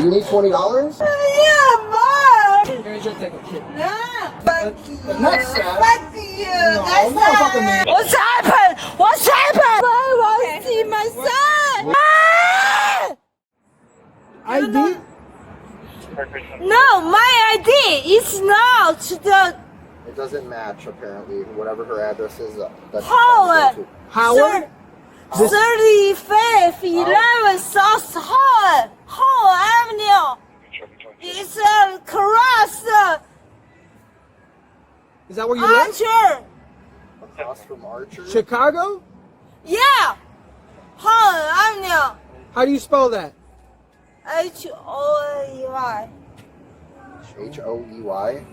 you need $20? Yeah, Mom. Here's your ticket. No, fuck you. Next time. Fuck you. No, That's no fucking me. What's happened? What's happened? I want to see my son. ID? No, my ID is not the It doesn't match, apparently. Whatever her address is, that's Howard. Howard? 35th 11 South Howard Avenue. It's across Is that where you live? Archer. Across from Archer? Chicago? Yeah. Howard Avenue. How do you spell that? Hoey. Hoey?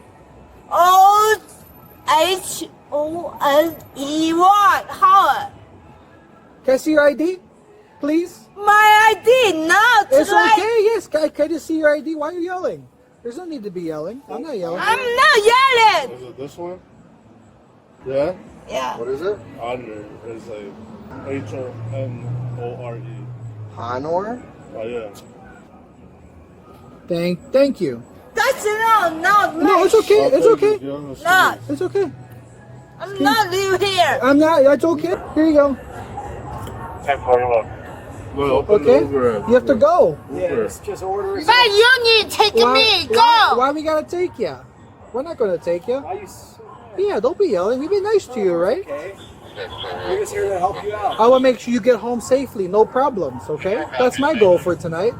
Ohoney. Howard. Can I see your ID, please? My ID not It's like. okay, yes. Can I just see your ID? Why are you yelling? There's no need to be yelling. I'm not yelling. I'm not yelling. Is it this one? Yeah? Yeah. What is it? Honor is a Honore. Honor? Oh, yeah. Thank you. That's not No, it's okay. It's okay. No, It's okay. I'm not live here. I'm not. That's okay. Here you go. Okay. You have to go. Just order it. But you need to take me. Go. Why we gotta take you? We're not gonna take you. Why you? Yeah, don't be yelling. We've been nice to you, right? Okay. We're just here to help you out. I want to make sure you get home safely, no problems. Okay, that's my goal for tonight.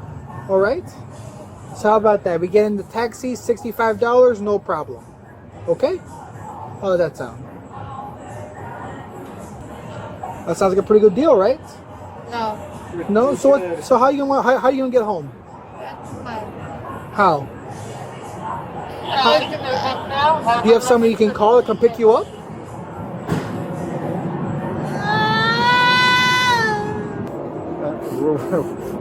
All right. So how about that? We get in the taxi, $65, no problem. Okay. How does that sound? That sounds like a pretty good deal, right? No. No. So what? So how you gonna get home? How? Do you have somebody you can call to come pick you up?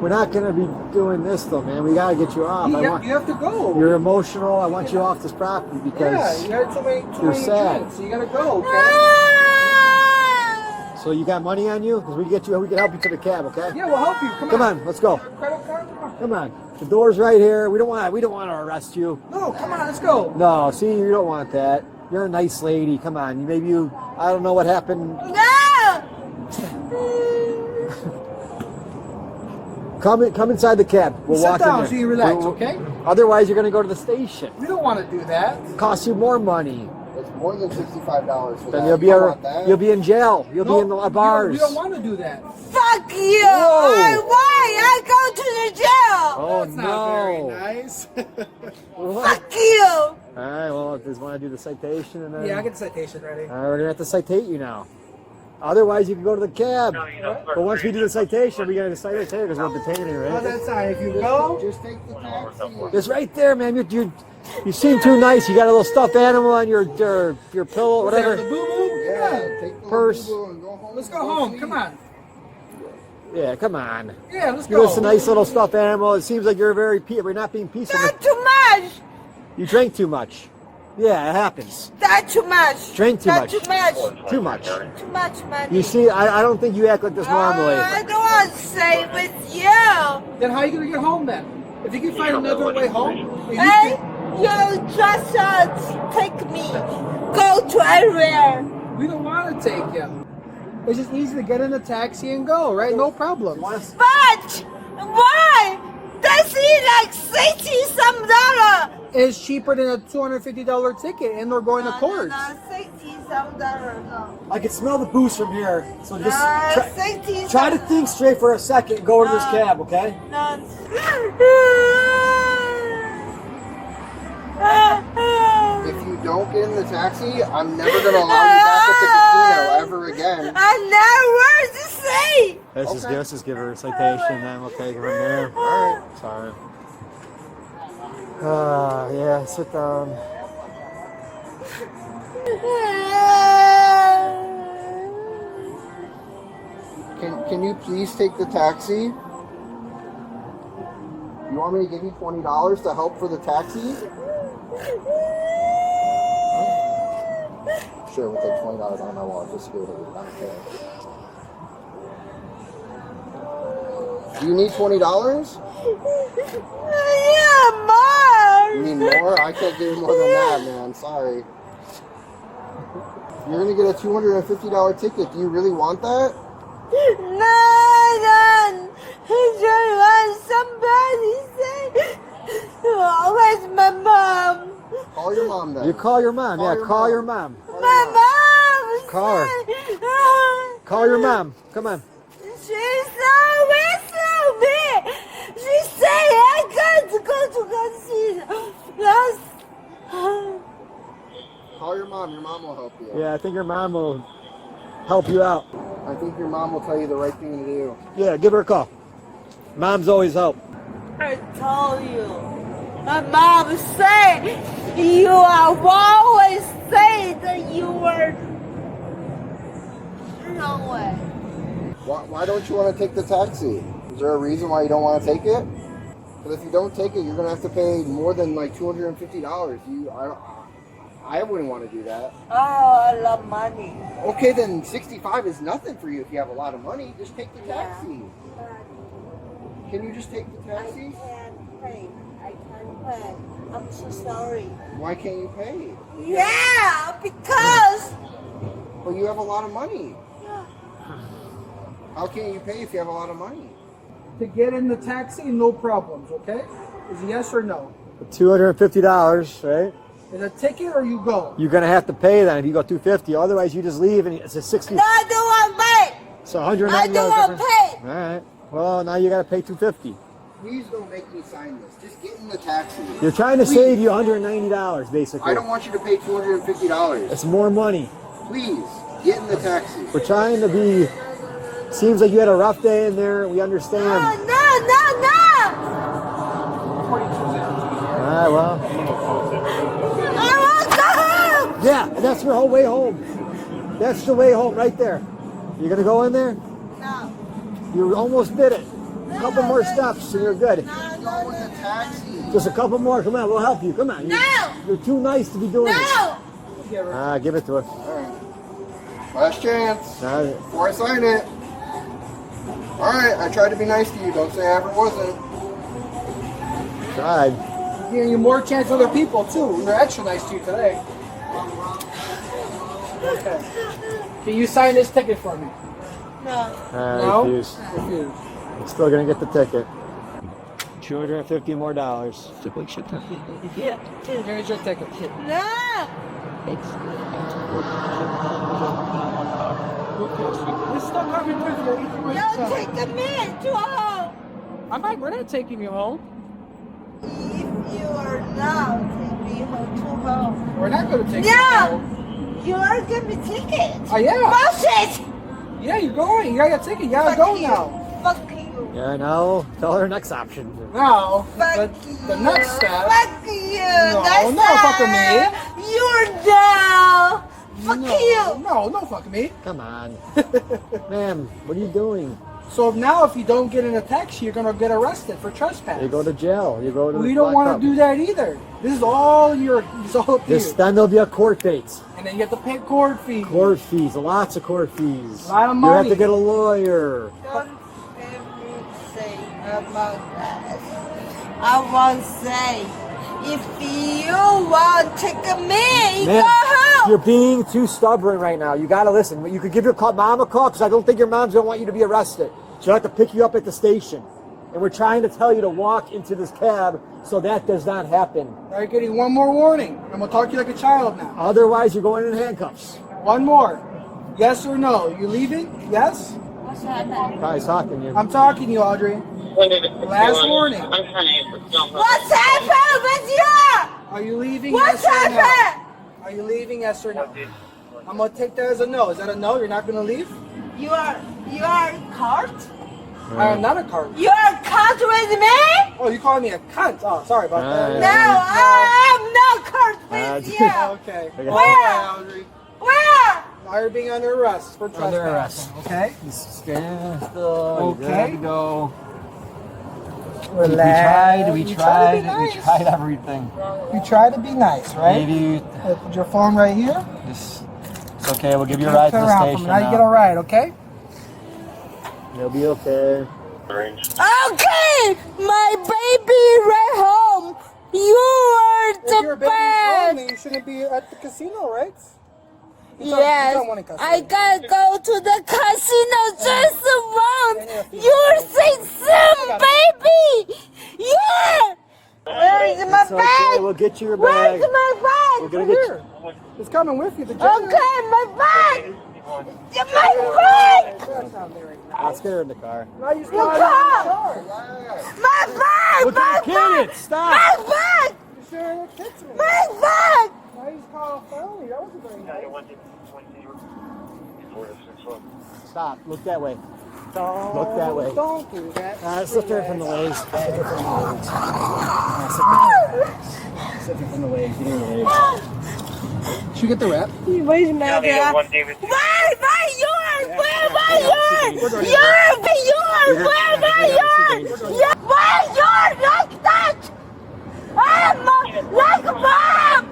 We're not going to be doing this though, man. We got to get you off. You have to go. You're emotional. I want you off this property because you got too many sad. drinks, so you gotta go. Okay. So you got money on you? Because we can help you to the cab, okay? Yeah, we'll help you. Come on, let's go. Credit card. Come on. The door's right here. We don't want to arrest you. No, come on, let's go. No, see, you don't want that. You're a nice lady. Come on. I don't know what happened. No. Come inside the cab. We'll Sit walk in down there. so you relax, okay? Otherwise, you're going to go to the station. We don't want to do that. Cost you more money. It's more than $65 for Then that. you'll be in jail. You'll be in the bars. We don't want to do that. Fuck you. Whoa. Why I go to the jail? Oh That's no! not very nice. Fuck you. All right. Well, just want to do the citation and then. Yeah, I get the citation ready. All right, we're gonna have to citate you now. Otherwise, you can go to the cab. But once we do the citation, we gotta decide it because we're detaining, How's right? that sound? If you go, Just take the taxi. It's right there, man. You seem too nice. You got a little stuffed animal on your pillow, the whatever. boo-boo. Yeah, take the Purse. boo-boo and go home. Let's go home. Come on. Yeah, come on. Yeah, let's You're go. just a nice little stuffed animal. It seems like you're we're not being peaceful. Not too much. You drank too much. Yeah, it happens. Not too much. Drank too Not much. too much. Too much. Too much money. You see, I don't think you act like this normally. I don't want to stay with you. Then how are you gonna get home then? If you can find another way home, if you Hey, can- you just take me. Go to everywhere. we don't want to take you. It's just easy to get in a taxi and go, right? No problem. But why? That's like $60-some. It's cheaper than a $250 ticket, and they're going to court. No, $60-some. No. I can smell the booze from here. So just $60. try to think straight for a second and go to this cab, okay? No. If you don't get in the taxi, I'm never going to allow you back at the casino ever again. I never to say. Let's just give her a citation, then we'll take it from there. All right. Sorry. Yeah, sit down. Can you please take the taxi? You want me to give you $20 to help for the taxi? Sure, we'll take $20 on my wallet. Just go to it. I don't care. Do you need $20? Yeah, more. You need more? I can't give you more than that, man. Sorry. You're gonna get a $250 ticket. Do you really want that? No, I just want somebody say, oh, where's my mom? Call your mom then. You call your mom. Call Yeah, your call mom. your mom. My mom Call her. say, Call your mom. Come on. she's always so big. She say I got to go to Yes. Call your mom. Your mom will help you. Yeah, I think your mom will help you out. I think your mom will tell you the right thing to do. Yeah, give her a call. Moms always help. I told you. My mom said you are always say that you were no way. Why don't you want to take the taxi? Is there a reason why you don't want to take it? Because if you don't take it, you're going to have to pay more than like $250. I wouldn't want to do that. Oh, I love money. Okay, then 65 is nothing for you if you have a lot of money. Just take the taxi. Can you just take the taxi? I can't pay. I can't pay. I'm so sorry. Why can't you pay? Yeah, because. Well, you have a lot of money. How can you pay if you have a lot of money? To get in the taxi, no problems, okay? Is it yes or no? $250, right? Is it a ticket or you go? You're gonna have to pay then if you go $250. Otherwise, you just leave and it's a 60. No, I don't want to pay. So $190. I don't want to pay. All right. Well, now you gotta pay $250. Please don't make me sign this. Just get in the taxi. You're trying to Please. save you $190, basically. I don't want you to pay $250. It's more money. Please, get in the taxi. We're trying to be. Seems like you had a rough day in there. We understand. No. All right. Well. I want to go home. Yeah, that's your whole way home. That's the way home right there. You gonna go in there? No. You almost did it. A couple more steps and you're good. Go in the taxi. Just a couple more. Come on, we'll help you. Come on. You're too nice to be doing this. No. Give it to her. All right. Last chance. Before I sign it. All right, I tried to be nice to you. Don't say I ever wasn't. Tried. Giving you more chance than other people too. They're extra nice to you today. Okay. Can you sign this ticket for me? No. No? Refuse. Refuse. I'm still gonna get the ticket. $250 more. Yeah. Here's your ticket. No. It's still coming with you. No, take a minute to home. We're not taking you home. If you are now, take me home to home. We're not going to take you No. home. You are giving me tickets. Oh, yeah. Bullshit. Yeah, you're going. You got your ticket. You got to Fuck go you. now. Fuck you. Yeah, no. Tell her next option. No. Fuck The next step. Fuck you. No, Next no, fuck time, me. You're down. Fuck No, you. no fuck me. Come on. Ma'am, what are you doing? So now if you don't get in a taxi, you're going to get arrested for trespass. You go to jail. You go to We don't want to do that either. This is all up to you. Then there'll be a court date. And then you have to pay court fees. Court fees. Lots of court fees. A lot of You money. have to get a lawyer. Don't ever say about that. I won't say. If you want to take me, Man, go home. you're being too stubborn right now. You gotta listen. You could give your mom a call because I don't think your mom's gonna want you to be arrested. She'll have to pick you up at the station. And we're trying to tell you to walk into this cab so that does not happen. Now you're getting one more warning. I'm going to talk to you like a child now. Otherwise, you're going in handcuffs. One more. Yes or no? You leaving? Yes? What's happening? Probably talking to you. I'm talking to you, Audrey. Last warning. What's happening with you? Are you leaving? What's yes or no? happening? Are you leaving? Yes or no? I'm going to take that as a no. Is that a no? You're not going to leave? You are caught? I am not a card. You are caught with me? Oh, you calling me a cunt? Oh, sorry about that. No, I am not caught with you. Okay. Okay. All right, Audrey. Where? Now you're being under arrest for trespassing. Under arrest. Okay? Stand still. Okay. There we go. Relax. We You tried to be nice. everything. You try to be nice, right? Maybe Put your phone right here. just, it's okay. We'll give you a ride to Turn the around station for me. Now you get a now. ride, okay? You'll be okay. Okay, my baby right home. You are If the your baby's home, best. then you shouldn't be at the casino, right? Yes, don't want a casino. I gotta go to the casino just around. You're some baby. Yeah. Where is my It's okay. bag? We'll get you your Where's bag. my bag? We're gonna get you. It's coming with you. The Okay, my bag. Yeah, my bag. Let's get her in the car. You come. My bag. Look My at the bag. kids. Stop. My bag. My bag. Now he's called felony. That was a very nice. Stop. Look that way. Look that way. Don't do that. Let's look there from the legs. Sit there from the legs. Get in the legs. Should we get the wrap? Where's my bag? Where yours? Where my yours? Yours. Where my yours? Where yours? Like that. I'm like mom.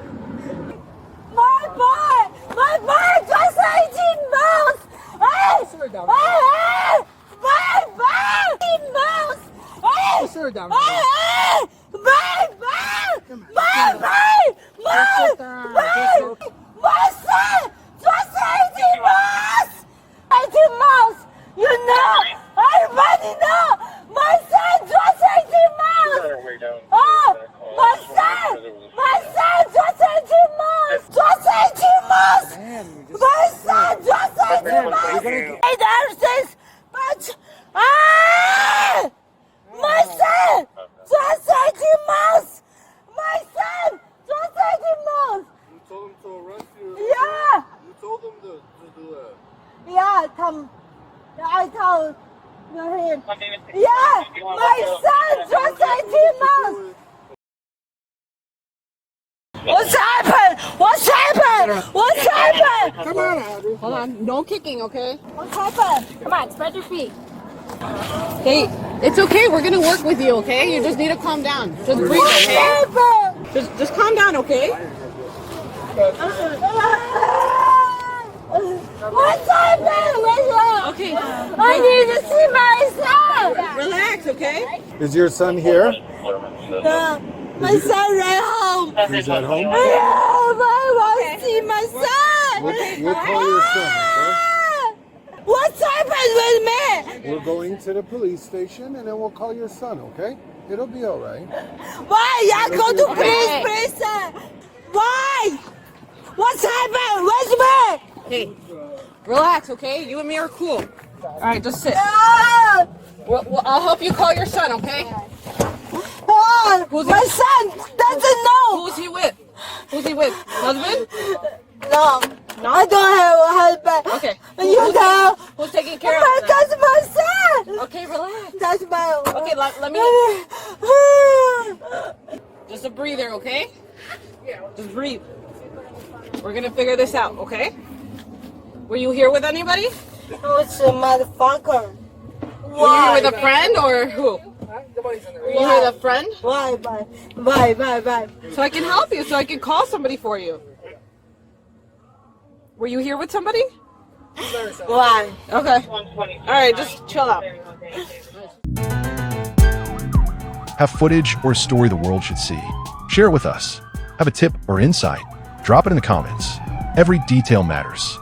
My boy just 18 months. Sit her down. My 18 months. Sit her down. My son just 18 months. 18 months. You know, everybody know. My son just 18 months. Oh, my son just 18 months. Just 18 months. My son just 18 months. Hey, there's this, but my son just 18 months. My son just 18 months. You told him to arrest you. Yeah. You told him to do that. Yeah, I told him. Yeah, my son just 18 months. What's happened? What's happened? What's happened? Come on, Audrey. Hold on, no kicking, okay? What's happened? Come on, spread your feet. Hey, it's okay. We're gonna work with you, okay? You just need to calm down. Just breathe, What's okay? happened? Just calm down, okay? What's happened? Okay. I need to see my son. Relax, okay? Is your son here? My son right home. He's at home? I want to see my son. We'll call your son, What's happened with me? okay? We're going to the police station and then we'll call your son, okay? It'll be all right. Why? I go to police station. Why? What's happened? Where's me? Hey, relax, okay? You and me are cool. All right, just sit. Ah! I'll help you call your son, okay? Ah! My son doesn't know. Who's he with? Who's he with? Husband? No. I don't have a husband. Okay. You know. Who's taking care of him? That's my son. Okay, relax. That's my. Okay, let me. Just a breather, okay? Just breathe. We're gonna figure this out, okay? Were you here with anybody? Who's a motherfucker? Were you here with a friend or who? Were you here with a friend? Why? So I can help you, so I can call somebody for you. Were you here with somebody? Why? Okay. Alright, just chill out. Have footage or a story the world should see? Share it with us. Have a tip or insight? Drop it in the comments. Every detail matters.